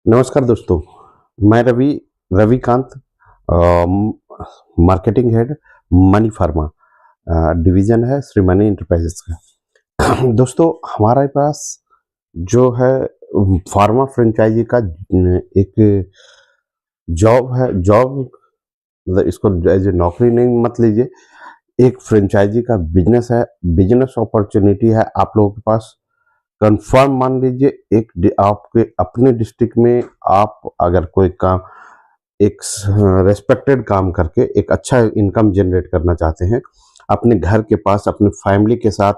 नमस्कार दोस्तों, मैं Ravikant, marketing head money pharma division है श्री मनी एंटरप्राइजेज़ का। दोस्तों, हमारे पास जो है फार्मा फ्रेंचाइज़ी का एक जॉब है। जॉब मतलब इसको एज़ ए नौकरी नहीं मत लीजिए, एक फ्रेंचाइज़ी का बिज़नेस है, बिज़नेस अपॉर्च्युनिटी है आप लोगों के पास। कन्फर्म मान लीजिए, आपके अपने डिस्ट्रिक्ट में आप अगर कोई काम एक रेस्पेक्टेड काम करके एक अच्छा इनकम जनरेट करना चाहते हैं, अपने घर के पास अपने फैमिली के साथ,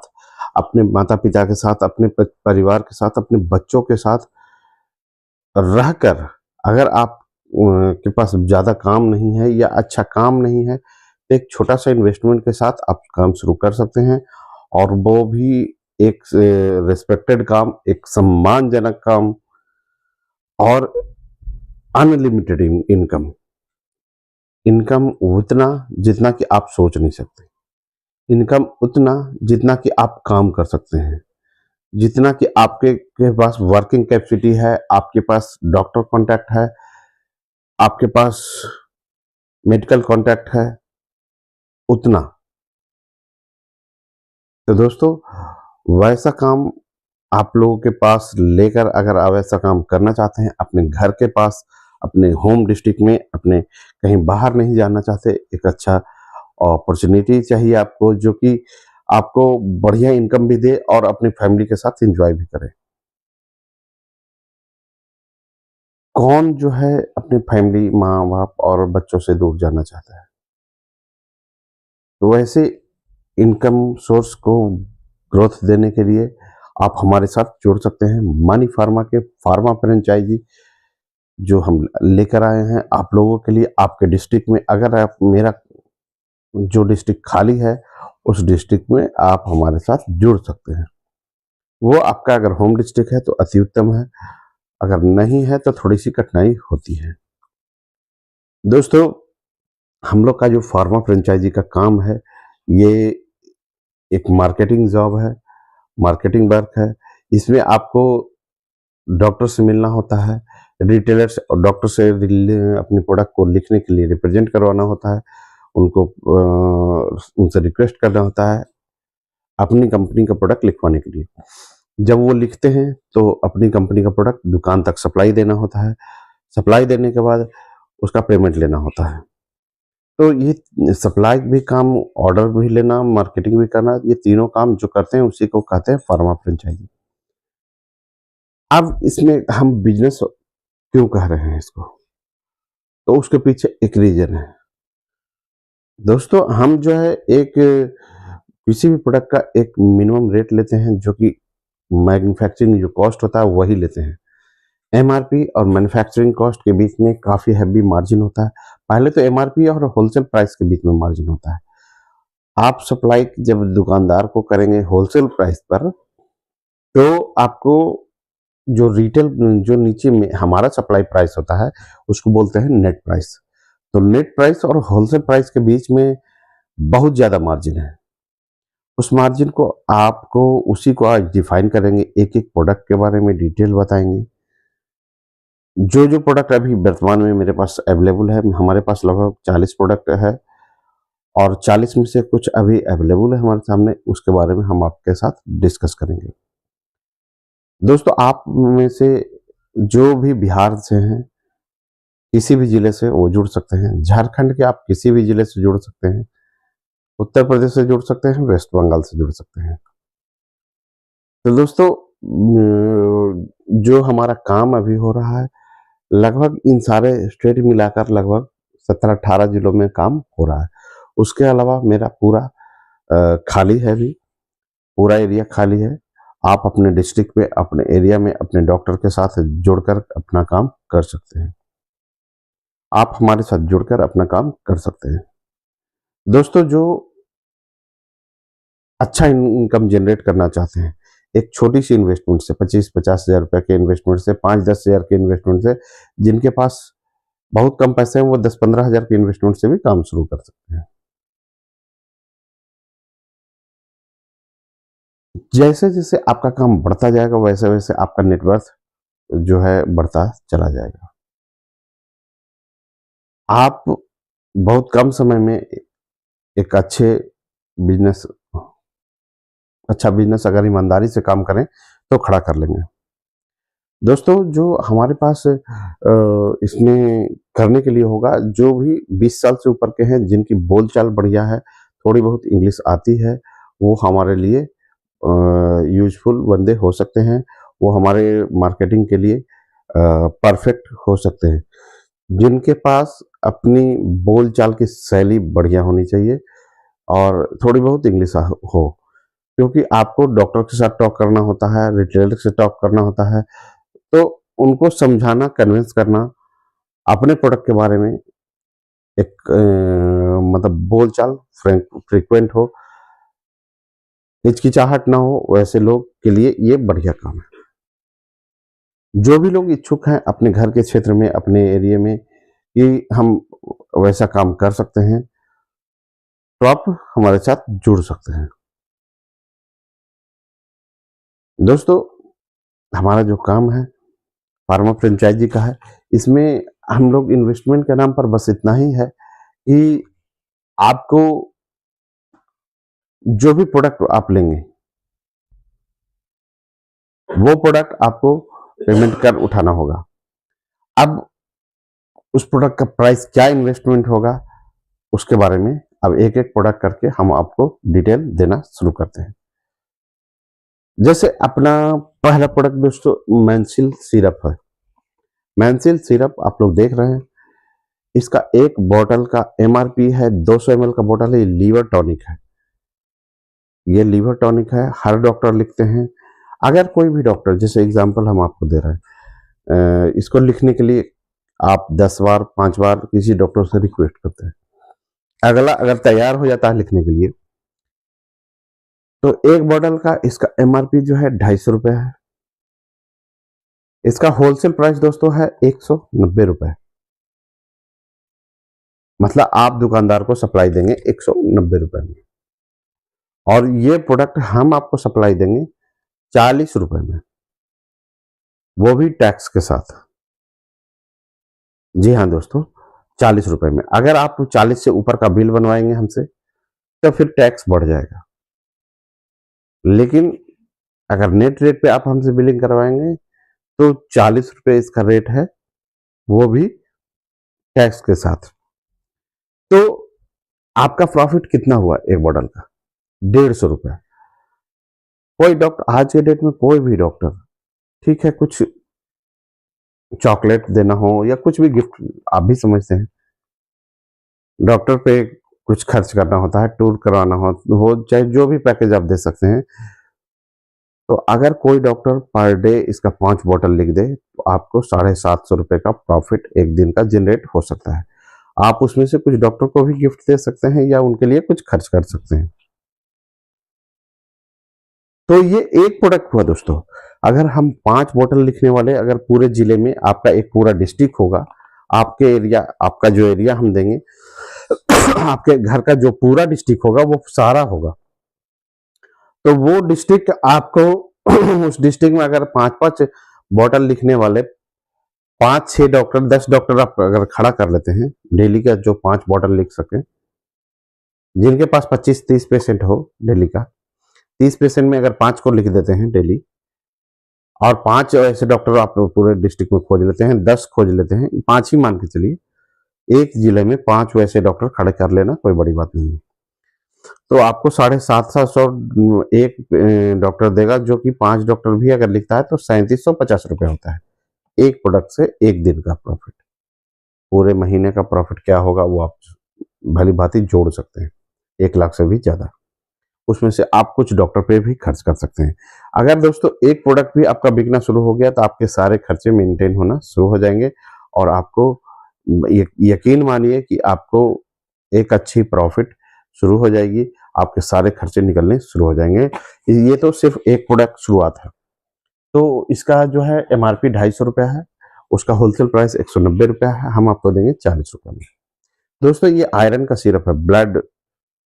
अपने माता पिता के साथ, अपने परिवार के साथ, अपने बच्चों के साथ रहकर, अगर आप के पास ज़्यादा काम नहीं है या अच्छा काम नहीं है, तो एक छोटा सा इन्वेस्टमेंट के साथ आप काम शुरू कर सकते हैं। और वो भी एक रिस्पेक्टेड काम, एक सम्मानजनक काम और अनलिमिटेड इनकम। इनकम उतना जितना कि आप सोच नहीं सकते। इनकम उतना जितना कि आप काम कर सकते हैं। जितना कि आपके पास वर्किंग कैपेसिटी है, आपके पास डॉक्टर कॉन्टैक्ट है, आपके पास मेडिकल कॉन्टैक्ट है, उतना। तो दोस्तों, वैसा काम आप लोगों के पास लेकर अगर आप ऐसा काम करना चाहते हैं अपने घर के पास, अपने होम डिस्ट्रिक्ट में, अपने कहीं बाहर नहीं जाना चाहते, एक अच्छा अपॉर्चुनिटी चाहिए आपको जो कि आपको बढ़िया इनकम भी दे और अपनी फैमिली के साथ एंजॉय भी करे। कौन जो है अपनी फैमिली, माँ-बाप और बच्चों से दूर जाना चाहता है? तो वैसे इनकम सोर्स को ग्रोथ देने के लिए आप हमारे साथ जुड़ सकते हैं। मनी फार्मा के फार्मा फ्रेंचाइजी जो हम लेकर आए हैं आप लोगों के लिए, आपके डिस्ट्रिक्ट में। अगर आप मेरा जो डिस्ट्रिक्ट खाली है, उस डिस्ट्रिक्ट में आप हमारे साथ जुड़ सकते हैं। वो आपका अगर होम डिस्ट्रिक्ट है तो अति उत्तम है, अगर नहीं है तो थोड़ी-सी कठिनाई होती है। दोस्तों, हम लोग का जो फार्मा फ्रेंचाइजी का काम है, ये एक मार्केटिंग जॉब है, मार्केटिंग वर्क है। इसमें आपको डॉक्टर से मिलना होता है, रिटेलर्स और डॉक्टर से अपनी प्रोडक्ट को लिखने के लिए रिप्रेजेंट करवाना होता है, उनको उनसे रिक्वेस्ट करना होता है अपनी कंपनी का प्रोडक्ट लिखवाने के लिए। जब वो लिखते हैं तो अपनी कंपनी का प्रोडक्ट दुकान तक सप्लाई देना होता है। सप्लाई देने के बाद उसका पेमेंट लेना होता है। तो ये सप्लाई भी काम, ऑर्डर भी लेना, मार्केटिंग भी करना, ये तीनों काम जो करते हैं उसी को कहते हैं फार्मा फ्रेंचाइजी। अब इसमें हम बिजनेस क्यों कह रहे हैं इसको? तो उसके पीछे एक रीज़न है। दोस्तों, हम जो है एक किसी भी प्रोडक्ट का एक मिनिमम रेट लेते हैं जो कि मैन्युफैक्चरिंग जो कॉस्ट होता है वही लेते हैं। एमआरपी और मैन्युफैक्चरिंग कॉस्ट के बीच में काफ़ी हेवी मार्जिन होता है। पहले तो एमआरपी और होलसेल प्राइस के बीच में मार्जिन होता है। आप सप्लाई जब दुकानदार को करेंगे होलसेल प्राइस पर, तो आपको जो रिटेल जो नीचे में हमारा सप्लाई प्राइस होता है, उसको बोलते हैं नेट प्राइस। तो नेट प्राइस और होलसेल प्राइस के बीच में बहुत ज़्यादा मार्जिन है। उस मार्जिन को आपको उसी को आज डिफाइन करेंगे, एक-एक प्रोडक्ट के बारे में डिटेल बताएँगे। जो-जो प्रोडक्ट अभी वर्तमान में मेरे पास अवेलेबल है, हमारे पास लगभग 40 प्रोडक्ट है और 40 में से कुछ अभी अवेलेबल है हमारे सामने, उसके बारे में हम आपके साथ डिस्कस करेंगे। दोस्तों, आप में से जो भी बिहार से हैं, किसी भी ज़िले से वो जुड़ सकते हैं। झारखंड के आप किसी भी ज़िले से जुड़ सकते हैं। उत्तर प्रदेश से जुड़ सकते हैं, वेस्ट बंगाल से जुड़ सकते हैं। तो दोस्तों, जो हमारा काम अभी हो रहा है, लगभग इन सारे स्टेट मिलाकर लगभग 17-18 जिलों में काम हो रहा है। उसके अलावा मेरा पूरा खाली है अभी, पूरा एरिया खाली है। आप अपने डिस्ट्रिक्ट में, अपने एरिया में अपने डॉक्टर के साथ जुड़कर अपना काम कर सकते हैं। आप हमारे साथ जुड़कर अपना काम कर सकते हैं। दोस्तों, जो अच्छा इनकम जनरेट करना चाहते हैं, एक छोटी-सी इन्वेस्टमेंट से 25-50 हज़ार रुपए के इन्वेस्टमेंट से, 5-10 हज़ार के इन्वेस्टमेंट से, जिनके पास बहुत कम पैसे हैं, वो 10-15 हज़ार के इन्वेस्टमेंट से भी काम शुरू कर सकते हैं। जैसे-जैसे आपका काम बढ़ता जाएगा, वैसे-वैसे आपका नेटवर्थ जो है बढ़ता चला जाएगा। आप बहुत कम समय में एक बिजनेस अच्छा बिजनेस अगर ईमानदारी से काम करें तो खड़ा कर लेंगे। दोस्तों जो हमारे पास इसमें करने के लिए होगा, जो भी 20 साल से ऊपर के हैं जिनकी बोलचाल बढ़िया है, थोड़ी बहुत इंग्लिश आती है, वो हमारे लिए यूजफुल बंदे हो सकते हैं। वो हमारे मार्केटिंग के लिए परफेक्ट हो सकते हैं। जिनके पास अपनी बोलचाल की शैली बढ़िया होनी चाहिए और थोड़ी बहुत इंग्लिश हो, क्योंकि आपको डॉक्टर के साथ टॉक करना होता है, रिटेलर से टॉक करना होता है, तो उनको समझाना, कन्विंस करना, अपने प्रोडक्ट के बारे में एक मतलब बोलचाल फ्रीक्वेंट हो, हिचकिचाहट ना हो, वैसे लोग के लिए ये बढ़िया काम है। जो भी लोग इच्छुक हैं अपने घर के क्षेत्र में, अपने एरिया में कि हम वैसा काम कर सकते हैं, तो आप हमारे साथ जुड़ सकते हैं। दोस्तों हमारा जो काम है फार्मा फ्रेंचाइजी का है, इसमें हम लोग इन्वेस्टमेंट के नाम पर बस इतना ही है कि आपको जो भी प्रोडक्ट आप लेंगे, वो प्रोडक्ट आपको पेमेंट कर उठाना होगा। अब उस प्रोडक्ट का प्राइस क्या इन्वेस्टमेंट होगा, उसके बारे में अब एक एक प्रोडक्ट करके हम आपको डिटेल देना शुरू करते हैं। जैसे अपना पहला प्रोडक्ट दोस्तों मैंसिल सिरप है। मैंसिल सिरप आप लोग देख रहे हैं, इसका एक बॉटल का एमआरपी है 200 ml का बॉटल है। ये लीवर टॉनिक है, ये लीवर टॉनिक है, हर डॉक्टर लिखते हैं। अगर कोई भी डॉक्टर, जैसे एग्जांपल हम आपको दे रहे हैं, इसको लिखने के लिए आप 10 बार 5 बार किसी डॉक्टर से रिक्वेस्ट करते हैं, अगला अगर तैयार हो जाता है लिखने के लिए, तो एक बॉटल का इसका एमआरपी जो है 250 रुपये है। इसका होलसेल प्राइस दोस्तों है 190 रुपये। मतलब आप दुकानदार को सप्लाई देंगे 190 रुपये में, और ये प्रोडक्ट हम आपको सप्लाई देंगे 40 रुपये में, वो भी टैक्स के साथ। जी हाँ दोस्तों, 40 रुपये में। अगर आप 40 से ऊपर का बिल बनवाएंगे हमसे तो फिर टैक्स बढ़ जाएगा, लेकिन अगर नेट रेट पे आप हमसे बिलिंग करवाएंगे तो 40 रुपये इसका रेट है, वो भी टैक्स के साथ। तो आपका प्रॉफिट कितना हुआ एक बॉटल का? 150 रुपये। कोई डॉक्टर आज के डेट में, कोई भी डॉक्टर, ठीक है, कुछ चॉकलेट देना हो या कुछ भी गिफ्ट, आप भी समझते हैं, डॉक्टर पे कुछ खर्च करना होता है, टूर करवाना हो चाहे जो भी पैकेज आप दे सकते हैं, तो अगर कोई डॉक्टर पर डे इसका 5 बॉटल लिख दे तो आपको 750 रुपये का प्रॉफिट एक दिन का जनरेट हो सकता है। आप उसमें से कुछ डॉक्टर को भी गिफ्ट दे सकते हैं या उनके लिए कुछ खर्च कर सकते हैं। तो ये एक प्रोडक्ट हुआ दोस्तों। अगर हम 5 बॉटल लिखने वाले, अगर पूरे जिले में आपका एक पूरा डिस्ट्रिक्ट होगा, आपके एरिया, आपका जो एरिया हम देंगे आपके घर का जो पूरा डिस्ट्रिक्ट होगा वो सारा होगा, तो वो डिस्ट्रिक्ट आपको उस डिस्ट्रिक्ट में अगर 5-5 बॉटल लिखने वाले 5-6 डॉक्टर, 10 डॉक्टर आप अगर खड़ा कर लेते हैं डेली का, जो 5 बॉटल लिख सके, जिनके पास 25-30 पेशेंट हो डेली का, 30 पेशेंट में अगर 5 को लिख देते हैं डेली, और 5 ऐसे डॉक्टर आप पूरे डिस्ट्रिक्ट में खोज लेते हैं, 10 खोज लेते हैं, 5 ही मान के चलिए, एक जिले में 5 वैसे डॉक्टर खड़े कर लेना कोई बड़ी बात नहीं है। तो आपको 750 एक डॉक्टर देगा, जो कि 5 डॉक्टर भी अगर लिखता है तो 3750 रुपये होता है एक प्रोडक्ट से एक दिन का प्रॉफिट। पूरे महीने का प्रॉफिट क्या होगा वो आप भली भांति जोड़ सकते हैं, 1 लाख से भी ज्यादा। उसमें से आप कुछ डॉक्टर पे भी खर्च कर सकते हैं। अगर दोस्तों एक प्रोडक्ट भी आपका बिकना शुरू हो गया तो आपके सारे खर्चे मेंटेन होना शुरू हो जाएंगे, और आपको यकीन मानिए कि आपको एक अच्छी प्रॉफिट शुरू हो जाएगी, आपके सारे खर्चे निकलने शुरू हो जाएंगे। ये तो सिर्फ एक प्रोडक्ट शुरुआत है। तो इसका जो है एमआरपी 250 रुपया है, उसका होलसेल प्राइस 190 रुपया है, हम आपको देंगे 40 रुपये में। दोस्तों ये आयरन का सिरप है, ब्लड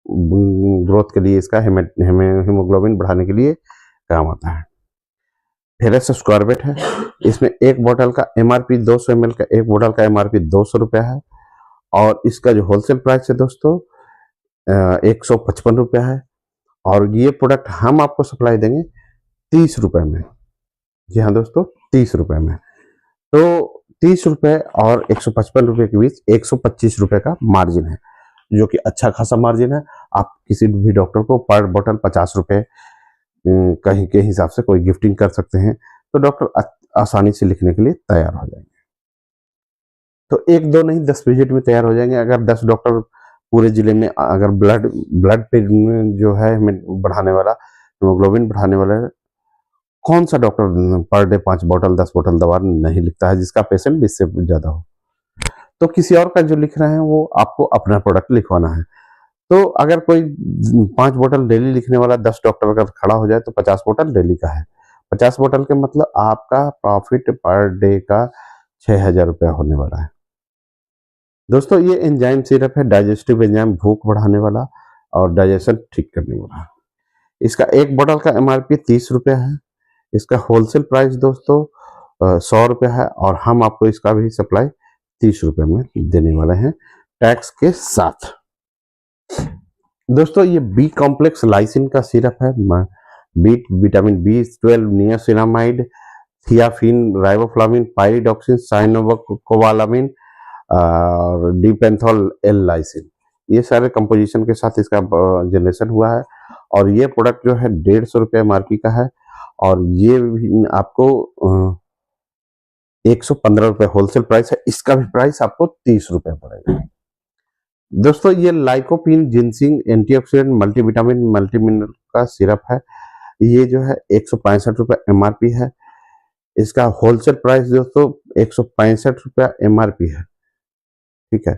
ग्रोथ के लिए, इसका हेमोग्लोबिन बढ़ाने के लिए काम आता है। फेरस स्क्वारबेट है। इसमें एक बोतल का एमआरपी 200 ml का एक बोतल का एमआरपी 200 रुपया है और इसका जो होलसेल प्राइस है दोस्तों 155 रुपया है और ये प्रोडक्ट हम आपको सप्लाई देंगे 30 रुपए में। जी हाँ दोस्तों, 30 रुपए में। तो 30 रुपए और 155 रुपए के बीच 125 रुपए का मार्जिन है, जो कि अच्छा खासा मार्जिन है। आप किसी भी डॉक्टर को पर बोतल 50 रुपए कहीं के हिसाब से कोई गिफ्टिंग कर सकते हैं, तो डॉक्टर आसानी से लिखने के लिए तैयार हो जाएंगे। तो एक दो नहीं 10 विजिट में तैयार हो जाएंगे। अगर 10 डॉक्टर पूरे जिले में अगर ब्लड पे जो है हमें बढ़ाने वाला, हीमोग्लोबिन बढ़ाने वाला, कौन सा डॉक्टर पर डे 5 बोतल 10 बोतल दवा नहीं लिखता है जिसका पेशेंट 20 से ज्यादा हो। तो किसी और का जो लिख रहे हैं वो आपको अपना प्रोडक्ट लिखवाना है। तो अगर कोई 5 बोतल डेली लिखने वाला 10 डॉक्टर अगर खड़ा हो जाए तो 50 बोतल डेली का है। 50 बोतल के मतलब आपका प्रॉफिट पर डे का 6000 रुपया होने वाला है। दोस्तों ये एंजाइम सिरप है, डाइजेस्टिव एंजाइम, भूख बढ़ाने वाला और डाइजेशन ठीक करने वाला। इसका एक बोतल का एमआरपी 30 रुपया है। इसका होलसेल प्राइस दोस्तों 100 रुपया है और हम आपको इसका भी सप्लाई 30 रुपये में देने वाले हैं टैक्स के साथ। दोस्तों ये बी कॉम्प्लेक्स लाइसिन का सिरप है, विटामिन B12, नियासिनामाइड, थियाफिन, राइबोफ्लाविन, पाइरिडॉक्सिन, साइनोकोबालामिन और डिपेंथॉल एल लाइसिन, ये सारे कंपोजिशन के साथ इसका जनरेशन हुआ है और ये प्रोडक्ट जो है 150 रुपये एमआरपी का है और ये आपको 115 रुपये होलसेल प्राइस है। इसका भी प्राइस आपको 30 रुपये पड़ेगा। दोस्तों ये lycopene, ginseng, antioxidant, multivitamin, multimineral का सिरप है। ये जो है 165 रुपये एमआरपी है। इसका होलसेल प्राइस दोस्तों 165 रुपया एमआरपी है। ठीक है,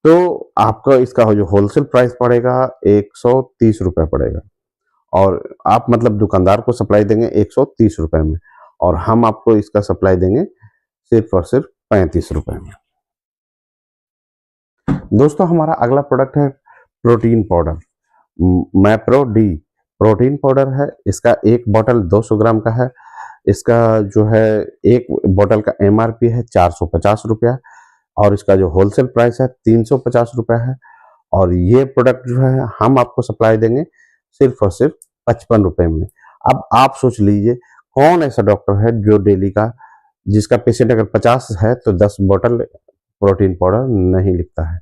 तो आपका इसका जो होलसेल प्राइस पड़ेगा 130 रुपये पड़ेगा और आप मतलब दुकानदार को सप्लाई देंगे 130 रुपये में और हम आपको इसका सप्लाई देंगे सिर्फ और सिर्फ 35 रुपये में। दोस्तों हमारा अगला प्रोडक्ट है protein powder, Mapro D protein powder है। इसका एक बोतल 200 ग्राम का है। इसका जो है एक बोतल का एमआरपी है 450 रुपया और इसका जो होलसेल प्राइस है 350 रुपया है और ये प्रोडक्ट जो है हम आपको सप्लाई देंगे सिर्फ और सिर्फ 55 रुपये में। अब आप सोच लीजिए कौन ऐसा डॉक्टर है जो डेली का, जिसका पेशेंट अगर 50 है तो 10 बोतल प्रोटीन पाउडर नहीं लिखता है।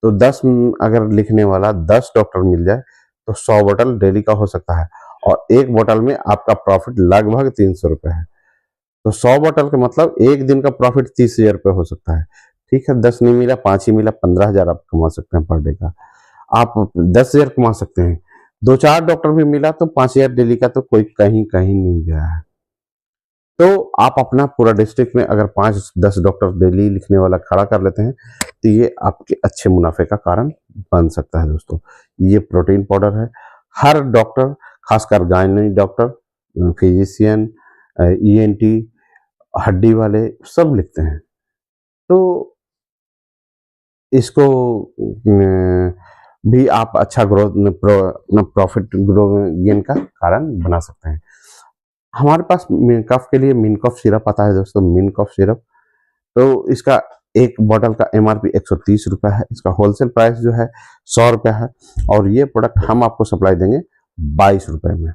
तो 10 अगर लिखने वाला 10 डॉक्टर मिल जाए तो 100 बोतल डेली का हो सकता है और एक बोतल में आपका प्रॉफिट लगभग 300 रुपये है। तो 100 बोतल का मतलब एक दिन का प्रॉफिट 30,000 रुपये हो सकता है। ठीक है, 10 नहीं मिला 5 ही मिला, 15,000 आप कमा सकते हैं पर डे का। आप 10,000 कमा सकते हैं। 2-4 डॉक्टर भी मिला तो 5,000 डेली का तो कोई कहीं कहीं नहीं गया है। तो आप अपना पूरा डिस्ट्रिक्ट में अगर 5-10 डॉक्टर डेली लिखने वाला खड़ा कर लेते हैं तो ये आपके अच्छे मुनाफे का कारण बन सकता है। दोस्तों ये प्रोटीन पाउडर है, हर डॉक्टर खासकर गायनी डॉक्टर, फिजिशियन, ईएनटी, हड्डी वाले सब लिखते हैं। तो इसको भी आप अच्छा ग्रोथ अपना प्रॉफिट ग्रो गेन का कारण बना सकते हैं। हमारे पास कफ के लिए मिनकफ सिरप आता है दोस्तों, मिनकफ सिरप। तो इसका एक बोतल का एमआरपी 130 रुपया है। इसका होलसेल प्राइस जो है 100 रुपया है और ये प्रोडक्ट हम आपको सप्लाई देंगे 22 रुपये में।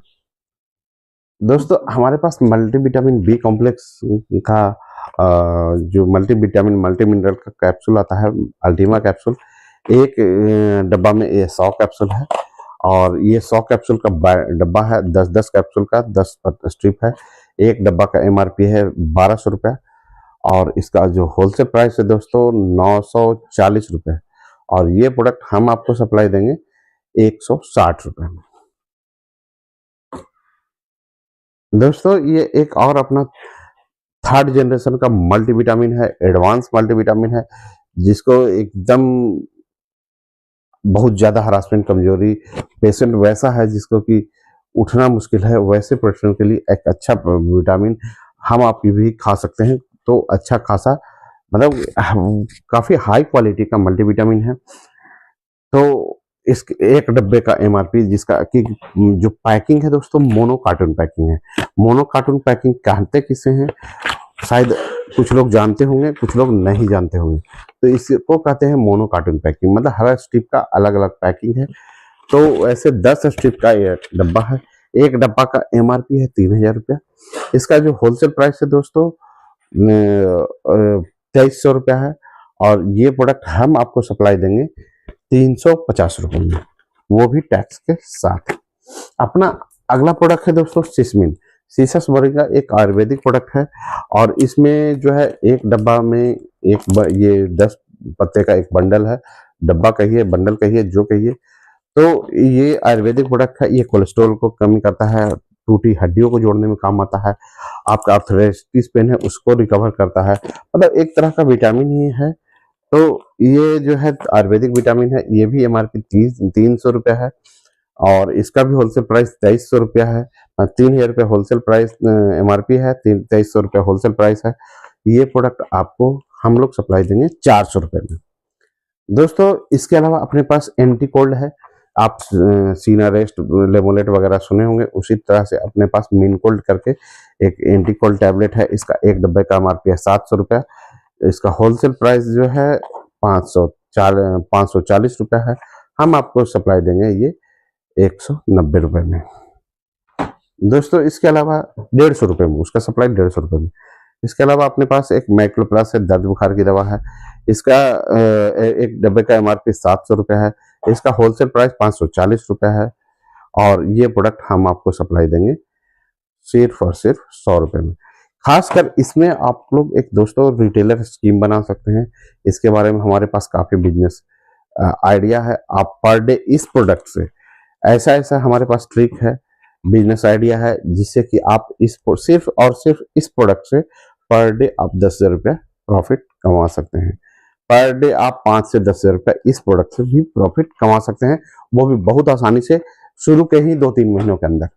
दोस्तों हमारे पास मल्टीविटामिन बी कॉम्प्लेक्स का जो मल्टीविटामिन मल्टी मिनरल का कैप्सूल आता है, अल्टीमा कैप्सूल, एक डब्बा में ये 100 कैप्सूल है और ये 100 कैप्सूल का डब्बा है, 10-10 कैप्सूल का 10 स्ट्रिप है। एक डब्बा का एमआरपी है 1200 रुपया और इसका जो होलसेल प्राइस है दोस्तों 940 रुपये और ये प्रोडक्ट हम आपको सप्लाई देंगे 160 रुपये में। दोस्तों ये एक और अपना थर्ड जनरेशन का मल्टीविटामिन है, एडवांस मल्टीविटामिन है, जिसको एकदम बहुत ज्यादा हरासमेंट, कमजोरी, पेशेंट वैसा है जिसको कि उठना मुश्किल है, वैसे पेशेंट के लिए एक अच्छा विटामिन हम आप भी खा सकते हैं। तो अच्छा खासा मतलब काफी हाई क्वालिटी का मल्टीविटामिन है। तो इस एक डब्बे का एमआरपी जिसका कि जो पैकिंग है दोस्तों मोनो कार्टून पैकिंग है। मोनो कार्टून पैकिंग कहते किसे हैं, शायद कुछ लोग जानते होंगे, कुछ लोग नहीं जानते होंगे। तो इसको कहते हैं मोनो कार्टून पैकिंग, मतलब हर स्ट्रिप का अलग अलग पैकिंग है। तो ऐसे 10 स्ट्रिप का ये डब्बा है। एक डब्बा का एमआरपी है 3000 रुपया। इसका जो होलसेल प्राइस है दोस्तों 2300 रुपया है, और ये प्रोडक्ट हम आपको सप्लाई देंगे 350 रुपये में, वो भी टैक्स के साथ। अपना अगला प्रोडक्ट है दोस्तों सिसमिन। सीसस मोरिंगा एक आयुर्वेदिक प्रोडक्ट है, और इसमें जो है एक डब्बा में ये 10 पत्ते का एक बंडल है। डब्बा कहिए, बंडल कहिए, जो कहिए। तो ये आयुर्वेदिक प्रोडक्ट है। ये कोलेस्ट्रॉल को कमी करता है, टूटी हड्डियों को जोड़ने में काम आता है, आपका आर्थराइटिस पेन है उसको रिकवर करता है, मतलब एक तरह का विटामिन ही है। तो ये जो है आयुर्वेदिक विटामिन है, ये भी एमआरपी 300 रुपया है, और इसका भी होलसेल प्राइस 2300 रुपया है। 3000 रुपया होलसेल प्राइस एमआरपी है, 2300 रुपया होलसेल प्राइस है। ये प्रोडक्ट आपको हम लोग सप्लाई देंगे 400 रुपये में। दोस्तों इसके अलावा अपने पास एंटी कोल्ड है। आप सीना रेस्ट, लेमोलेट वगैरह सुने होंगे, उसी तरह से अपने पास मीन कोल्ड करके एक एंटी कोल्ड टैबलेट है। इसका एक डब्बे का एमआरपी है 700 रुपया। इसका होलसेल प्राइस जो है 540 रुपया है। हम आपको सप्लाई देंगे ये 190 रुपये में। दोस्तों इसके अलावा 150 रुपये में, उसका सप्लाई 150 रुपये में। इसके अलावा अपने पास एक मैक्लो प्लस है, दर्द बुखार की दवा है। इसका एक डब्बे का एमआरपी 700 रुपया है। इसका होलसेल प्राइस 540 रुपया है, और ये प्रोडक्ट हम आपको सप्लाई देंगे सिर्फ और सिर्फ 100 रुपये में। खासकर इसमें आप लोग एक दोस्तों रिटेलर स्कीम बना सकते हैं। इसके बारे में हमारे पास काफी बिजनेस आइडिया है। आप पर डे इस प्रोडक्ट से ऐसा ऐसा हमारे पास ट्रिक है, बिजनेस आइडिया है, जिससे कि आप सिर्फ और सिर्फ इस प्रोडक्ट से पर डे आप 10,000 रुपया प्रॉफिट कमा सकते हैं। पर डे आप 5 से 10,000 रुपया इस प्रोडक्ट से भी प्रॉफिट कमा सकते हैं, वो भी बहुत आसानी से, शुरू के ही 2-3 महीनों के अंदर।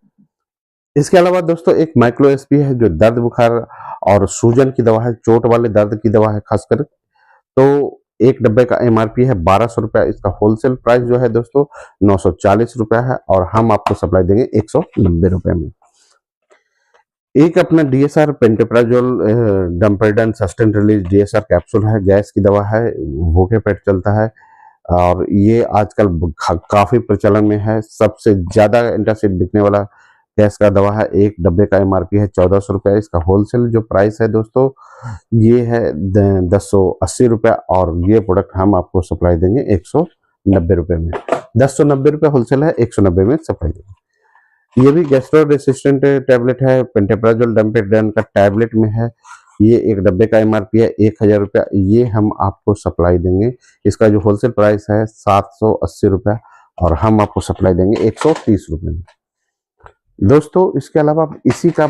इसके अलावा दोस्तों एक माइक्रो एसपी है, जो दर्द बुखार और सूजन की दवा है, चोट वाले दर्द की दवा है खासकर। तो एक डब्बे का एमआरपी है 1200 रुपया। इसका होलसेल प्राइस जो है दोस्तों 940 रुपया है, और हम आपको सप्लाई देंगे 190 रुपये में। एक अपना DSR pantoprazole domperidone sustained release DSR capsule है, गैस की दवा है, भूखे पेट चलता है, और ये आजकल काफी प्रचलन में है। सबसे ज्यादा एंटासिड बिकने वाला गैस का दवा है। एक डब्बे का एमआरपी है 1400 रुपया। इसका होलसेल जो प्राइस है दोस्तों ये है 1080 रुपया, और ये प्रोडक्ट हम आपको सप्लाई देंगे 190 रुपये में। 1090 रुपये होलसेल है, 190 में सप्लाई देंगे। ये भी गैस्ट्रो रेसिस्टेंट टैबलेट है, पेंटोप्राजोल डम्पेडन का टैबलेट में है। ये एक डब्बे का एमआरपी है 1000 रुपया। ये हम आपको सप्लाई देंगे, इसका जो होलसेल प्राइस है 780 रुपया, और हम आपको सप्लाई देंगे 130 रुपये में। दोस्तों इसके अलावा इसी का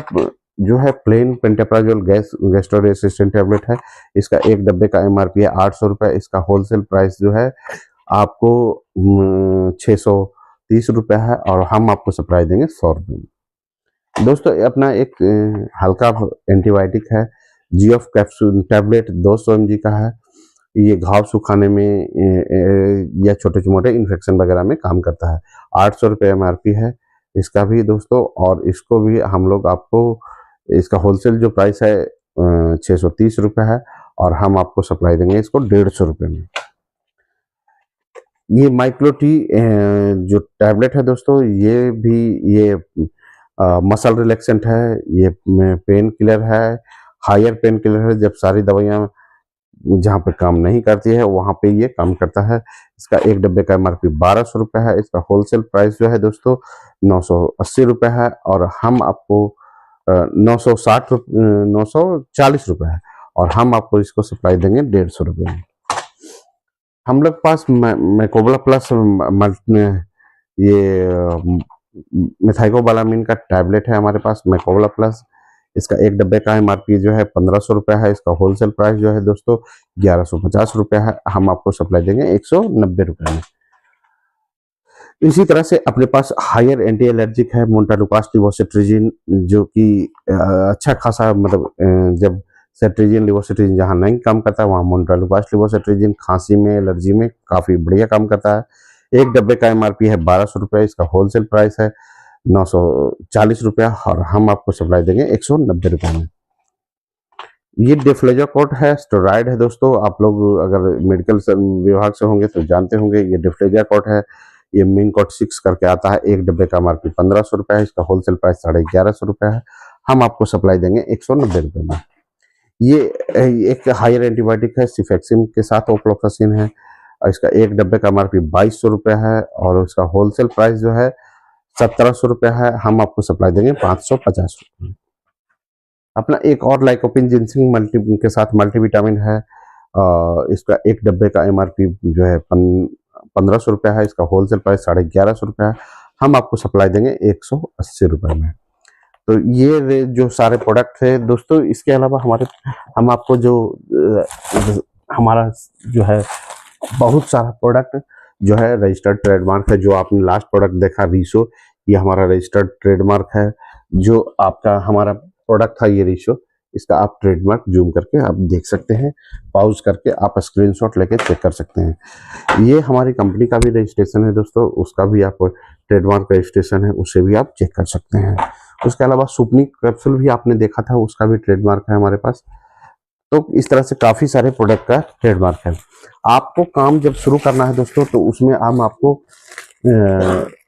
जो है plain pantoprazole gastro resistant tablet है। इसका एक डब्बे का एमआरपी है 800 रुपया। इसका होलसेल प्राइस जो है आपको 630 रुपया है, और हम आपको सप्लाई देंगे 100 रुपये में। दोस्तों अपना एक हल्का एंटीबायोटिक है, जीएफ कैप्सूल टैबलेट 200 mg का है। ये घाव सुखाने में या छोटे मोटे इन्फेक्शन वगैरह में काम करता है। 800 रुपये एमआरपी है इसका भी दोस्तों, और इसको भी हम लोग आपको, इसका होलसेल जो प्राइस है 630 रुपये है, और हम आपको सप्लाई देंगे इसको 150 रुपये में। ये माइक्रो टी जो टैबलेट है दोस्तों, ये भी ये मसल रिलैक्सेंट है, ये पेन किलर है, हायर पेन किलर है। जब सारी दवाइयाँ जहाँ पे काम नहीं करती है वहाँ पे ये काम करता है। इसका एक डब्बे का एमआरपी 1200 रुपया है। इसका होलसेल प्राइस जो है दोस्तों 980 रुपया है, और हम आपको 940 रुपया है, और हम आपको इसको सप्लाई देंगे 150 रुपये में। हम लोग पास मैकोबला प्लस ये मिथाइकोबालामिन का टैबलेट है हमारे पास, मैकोबला प्लस। इसका एक डब्बे का एमआरपी जो है 1500 रुपया है। इसका होलसेल प्राइस जो है दोस्तों 1150 रुपया है। हम आपको सप्लाई देंगे 190 रुपये में। इसी तरह से अपने पास हायर एंटी एलर्जिक है, मोन्टालुकास लिवोसिट्रिजिन, जो कि अच्छा खासा, मतलब जब सेट्रिजिन लिवोसिट्रिजिन जहाँ नहीं काम करता है वहाँ मोन्टालुकास लिवोसिट्रिजिन खांसी में, एलर्जी में काफी बढ़िया काम करता है। एक डब्बे का एमआरपी है 1200 रुपये, इसका होलसेल प्राइस है 940 रुपया और हम आपको सप्लाई देंगे 190 रुपये में। ये डिफ्लेजाकोट है, स्टेरॉइड है दोस्तों। आप लोग अगर मेडिकल विभाग से होंगे तो जानते होंगे, ये डिफ्लेजाकोट है। ये मिनकोट 6 करके आता है, एक डब्बे का एमआरपी 1500 रुपये है, इसका होलसेल प्राइस 1150 रुपये है। हम आपको सप्लाई देंगे 190 रुपये में। ये एक हायर एंटीबायोटिक है, सिफेक्सिन के साथ ओफ्लोक्सासिन है, और इसका एक डब्बे का एमआरपी 2200 रुपये है और उसका होलसेल प्राइस जो है 1700 रुपये है। हम आपको सप्लाई देंगे 550 रुपये। अपना एक और लाइकोपिन जिंसिंग मल्टी के साथ मल्टीविटामिन है, इसका एक डब्बे का एमआरपी जो है 1500 रुपये है, इसका होलसेल प्राइस 1150 रुपये है। हम आपको सप्लाई देंगे 180 रुपये में। तो ये जो सारे प्रोडक्ट है दोस्तों, इसके अलावा हम आपको जो हमारा जो है बहुत सारा प्रोडक्ट जो है रजिस्टर्ड ट्रेडमार्क है। जो आपने लास्ट प्रोडक्ट देखा रीशो, ये हमारा रजिस्टर्ड ट्रेडमार्क है। जो आपका हमारा प्रोडक्ट था ये रीशो, इसका आप ट्रेडमार्क जूम करके आप देख सकते हैं, पॉज करके आप स्क्रीनशॉट लेके चेक कर सकते हैं। ये हमारी कंपनी का भी रजिस्ट्रेशन है दोस्तों, उसका भी आप ट्रेडमार्क रजिस्ट्रेशन है, उसे भी आप चेक कर सकते हैं। उसके अलावा सुपनिक कैप्सूल भी आपने देखा था, उसका भी ट्रेडमार्क है हमारे पास। तो इस तरह से काफ़ी सारे प्रोडक्ट का ट्रेडमार्क है। आपको काम जब शुरू करना है दोस्तों, तो उसमें हम आपको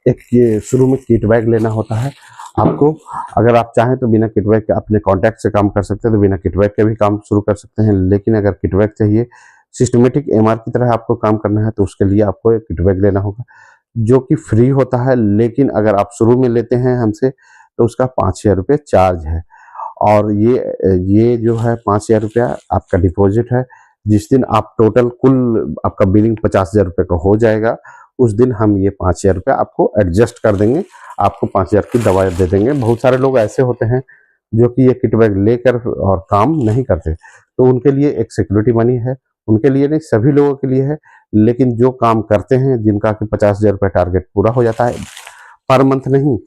एक ये शुरू में किट बैग लेना होता है। आपको अगर आप चाहें तो बिना किट बैग के अपने कॉन्टैक्ट से काम कर सकते हैं, तो बिना किट बैग के भी काम शुरू कर सकते हैं। लेकिन अगर किट बैग चाहिए, सिस्टमेटिक एमआर की तरह आपको काम करना है, तो उसके लिए आपको एक किट बैग लेना होगा, जो कि फ्री होता है। लेकिन अगर आप शुरू में लेते हैं हमसे, तो उसका 5000 रुपये चार्ज है। और ये जो है 5000 रुपया आपका डिपॉजिट है। जिस दिन आप टोटल कुल आपका बिलिंग 50,000 रुपये का हो जाएगा, उस दिन हम ये 5000 रुपया आपको एडजस्ट कर देंगे, आपको 5000 की दवा दे देंगे। बहुत सारे लोग ऐसे होते हैं जो कि ये किट बैग लेकर और काम नहीं करते, तो उनके लिए एक सिक्योरिटी मनी है। उनके लिए नहीं, सभी लोगों के लिए है। लेकिन जो काम करते हैं, जिनका कि 50,000 रुपये टारगेट पूरा हो जाता है पर मंथ नहीं,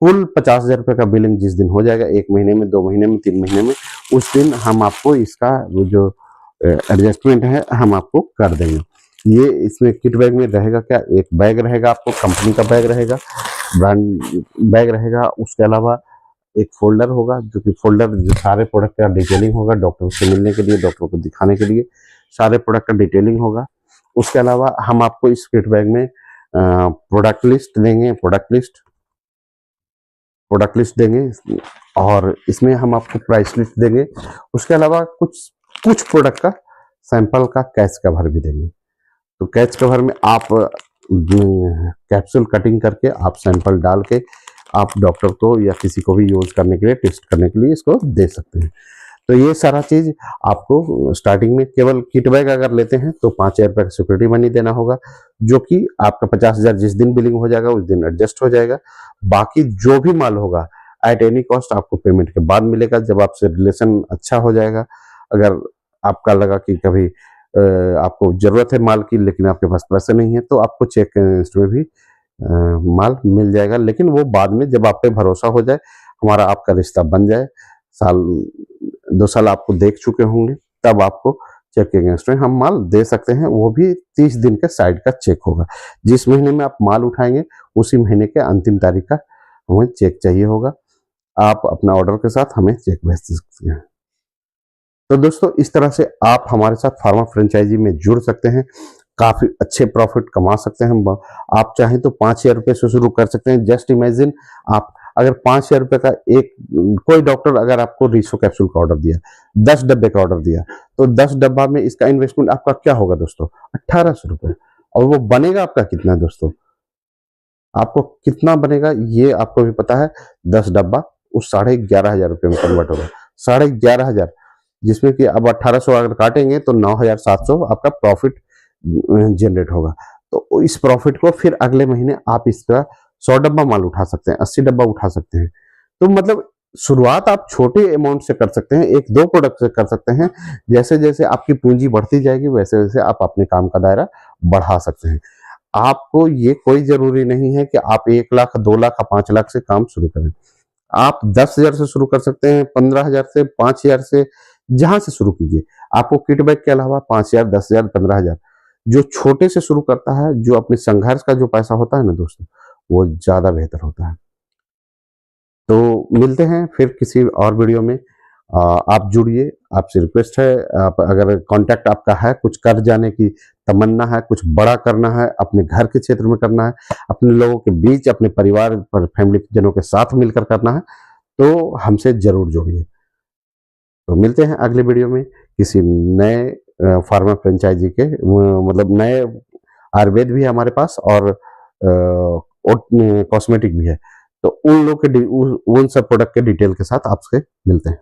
कुल 50,000 रुपये का बिलिंग जिस दिन हो जाएगा, 1 महीने में, 2 महीने में, 3 महीने में, उस दिन हम आपको इसका वो जो एडजस्टमेंट है हम आपको कर देंगे। ये इसमें किट बैग में रहेगा क्या, एक बैग रहेगा, आपको कंपनी का बैग रहेगा, ब्रांड बैग रहेगा। उसके अलावा एक फोल्डर होगा, जो कि फोल्डर जो सारे प्रोडक्ट का डिटेलिंग होगा, डॉक्टर से मिलने के लिए, डॉक्टर को दिखाने के लिए सारे प्रोडक्ट का डिटेलिंग होगा। उसके अलावा हम आपको इस किट बैग में प्रोडक्ट लिस्ट देंगे, प्रोडक्ट लिस्ट देंगे, और इसमें हम आपको प्राइस लिस्ट देंगे। उसके अलावा कुछ प्रोडक्ट का सैंपल का कैच कवर भी देंगे। तो कैच कवर में आप कैप्सूल कटिंग करके आप सैंपल डाल के आप डॉक्टर को या किसी को भी यूज करने के लिए, टेस्ट करने के लिए इसको दे सकते हैं। तो ये सारा चीज आपको स्टार्टिंग में केवल किट बैग अगर लेते हैं तो 5000 रुपये का सिक्योरिटी मनी देना होगा, जो कि आपका 50,000 जिस दिन बिलिंग हो जाएगा उस दिन एडजस्ट हो जाएगा। बाकी जो भी माल होगा एट एनी कॉस्ट आपको पेमेंट के बाद मिलेगा, जब आपसे रिलेशन अच्छा हो जाएगा। अगर आपका लगा कि कभी आपको जरूरत है माल की लेकिन आपके पास पैसे नहीं है, तो आपको चेक में भी माल मिल जाएगा। लेकिन वो बाद में जब आप पे भरोसा हो जाए, हमारा आपका रिश्ता बन जाए, साल 2 साल आपको देख चुके होंगे, तब आपको चेक के अगेंस्ट में हम माल दे सकते हैं। वो भी 30 दिन के साइड का चेक होगा। जिस महीने में आप माल उठाएंगे, उसी महीने के अंतिम तारीख का हमें चेक चाहिए होगा। आप अपना ऑर्डर के साथ हमें चेक भेज सकते हैं। तो दोस्तों, इस तरह से आप हमारे साथ फार्मा फ्रेंचाइजी में जुड़ सकते हैं, काफी अच्छे प्रॉफिट कमा सकते हैं। आप चाहें तो 5000 रुपये से शुरू कर सकते हैं। जस्ट इमेजिन, आप अगर 5000 रुपये का कोई डॉक्टर अगर आपको रीशो कैप्सूल का ऑर्डर दिया, 10 डब्बे का ऑर्डर दिया, तो 10 डब्बा में इसका इन्वेस्टमेंट आपका क्या होगा दोस्तों, 1800 रुपये। और वो बनेगा आपका कितना दोस्तों, आपको कितना बनेगा ये आपको भी पता है। 10 डब्बा उस 11,500 रुपये में कन्वर्ट होगा, 11,500, जिसमें कि अब 1800 अगर काटेंगे तो 9,700 आपका प्रॉफिट जनरेट होगा। तो इस प्रॉफिट को फिर अगले महीने आप इसका 100 डब्बा माल उठा सकते हैं, 80 डब्बा उठा सकते हैं। तो मतलब शुरुआत आप छोटे अमाउंट से कर सकते हैं, 1-2 प्रोडक्ट से कर सकते हैं। जैसे जैसे आपकी पूंजी बढ़ती जाएगी, वैसे वैसे आप अपने काम का दायरा बढ़ा सकते हैं। आपको ये कोई जरूरी नहीं है कि आप 1 लाख, 2 लाख, 5 लाख से काम शुरू करें। आप 10,000 से शुरू कर सकते हैं, 15,000 से, 5,000 से, जहां से शुरू कीजिए। आपको किट बैग के अलावा 5,000, 10,000, 15,000 जो छोटे से शुरू करता है, जो अपने संघर्ष का जो पैसा होता है ना दोस्तों, वो ज़्यादा बेहतर होता है। तो मिलते हैं फिर किसी और वीडियो में। आप जुड़िए, आपसे रिक्वेस्ट है, आप अगर कॉन्टैक्ट आपका है, कुछ कर जाने की तमन्ना है, कुछ बड़ा करना है, अपने घर के क्षेत्र में करना है, अपने लोगों के बीच, अपने परिवार पर फैमिली जनों के साथ मिलकर करना है, तो हमसे ज़रूर जुड़िए। तो मिलते हैं अगले वीडियो में किसी नए फार्मा फ्रेंचाइजी के, मतलब नए आयुर्वेद भी है हमारे पास और कॉस्मेटिक भी है। तो उन लोग के उन सब प्रोडक्ट के डिटेल के साथ आपसे मिलते हैं।